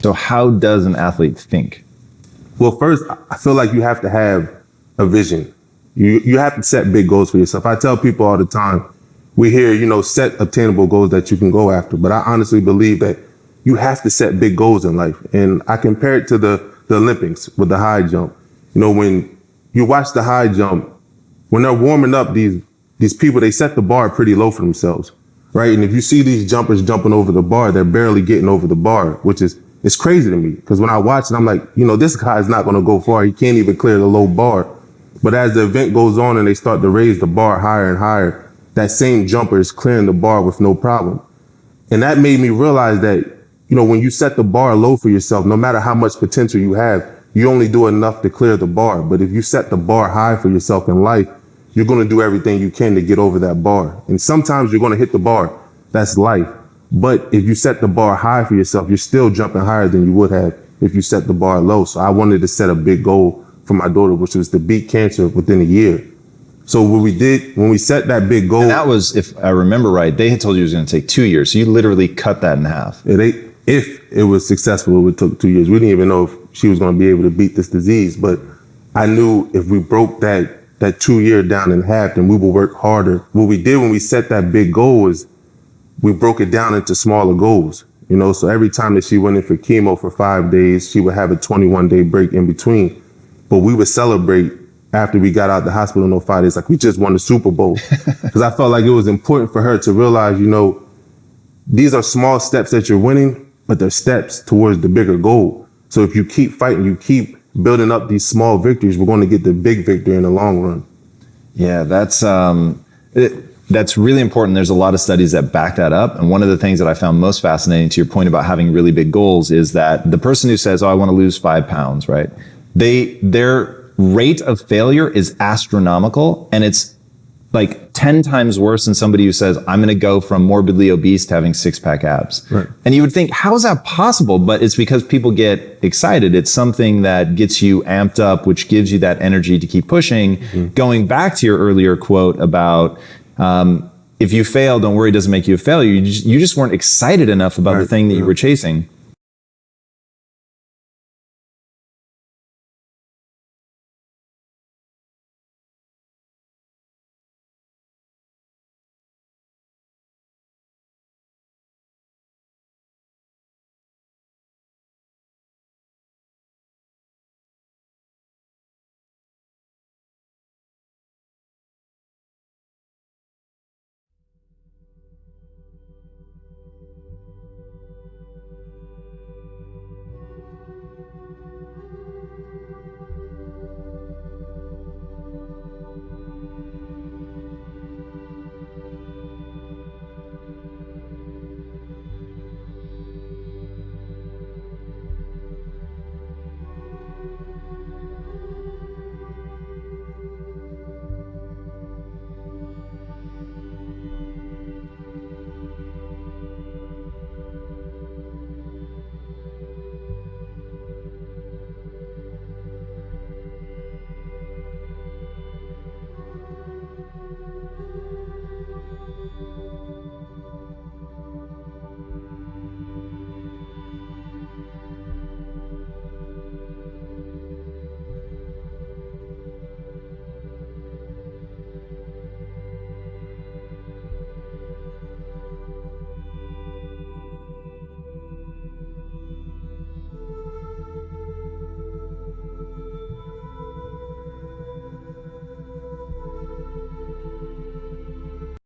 So how does an athlete think? Well, first, I feel like you have to have a vision. You have to set big goals for yourself. I tell people all the time, we hear, set obtainable goals that you can go after. But I honestly believe that you have to set big goals in life. And I compare it to the Olympics with the high jump. When you watch the high jump, when they're warming up, these people, they set the bar pretty low for themselves, right? And if you see these jumpers jumping over the bar, they're barely getting over the bar, which is, it's crazy to me. Because when I watch it, I'm like, this guy's not going to go far. He can't even clear the low bar. But as the event goes on and they start to raise the bar higher and higher, that same jumper is clearing the bar with no problem. And that made me realize that, when you set the bar low for yourself, no matter how much potential you have, you only do enough to clear the bar. But if you set the bar high for yourself in life, you're going to do everything you can to get over that bar. And sometimes you're going to hit the bar. That's life. But if you set the bar high for yourself, you're still jumping higher than you would have if you set the bar low. So I wanted to set a big goal for my daughter, which was to beat cancer within a year. So what we did, when we set that big goal. And that was, if I remember right, they had told you it was going to take 2 years. So you literally cut that in half. If it was successful, it would take 2 years. We didn't even know if she was going to be able to beat this disease. But I knew if we broke that 2 year down in half, then we would work harder. What we did when we set that big goal is we broke it down into smaller goals. So every time that she went in for chemo for 5 days, she would have a 21-day break in between. But we would celebrate after we got out the hospital in those 5 days, like we just won the Super Bowl. Because I felt like it was important for her to realize, these are small steps that you're winning, but they're steps towards the bigger goal. So if you keep fighting, you keep building up these small victories, we're going to get the big victory in the long run. Yeah, that's really important. There's a lot of studies that back that up. And one of the things that I found most fascinating, to your point about having really big goals, is that the person who says, I want to lose 5 pounds, right? Their rate of failure is astronomical, and it's like 10 times worse than somebody who says, I'm going to go from morbidly obese to having 6-pack abs. Right. And you would think, how is that possible? But it's because people get excited. It's something that gets you amped up, which gives you that energy to keep pushing. Mm-hmm. Going back to your earlier quote about, if you fail, don't worry, it doesn't make you a failure. You just weren't excited enough about the thing that you were chasing.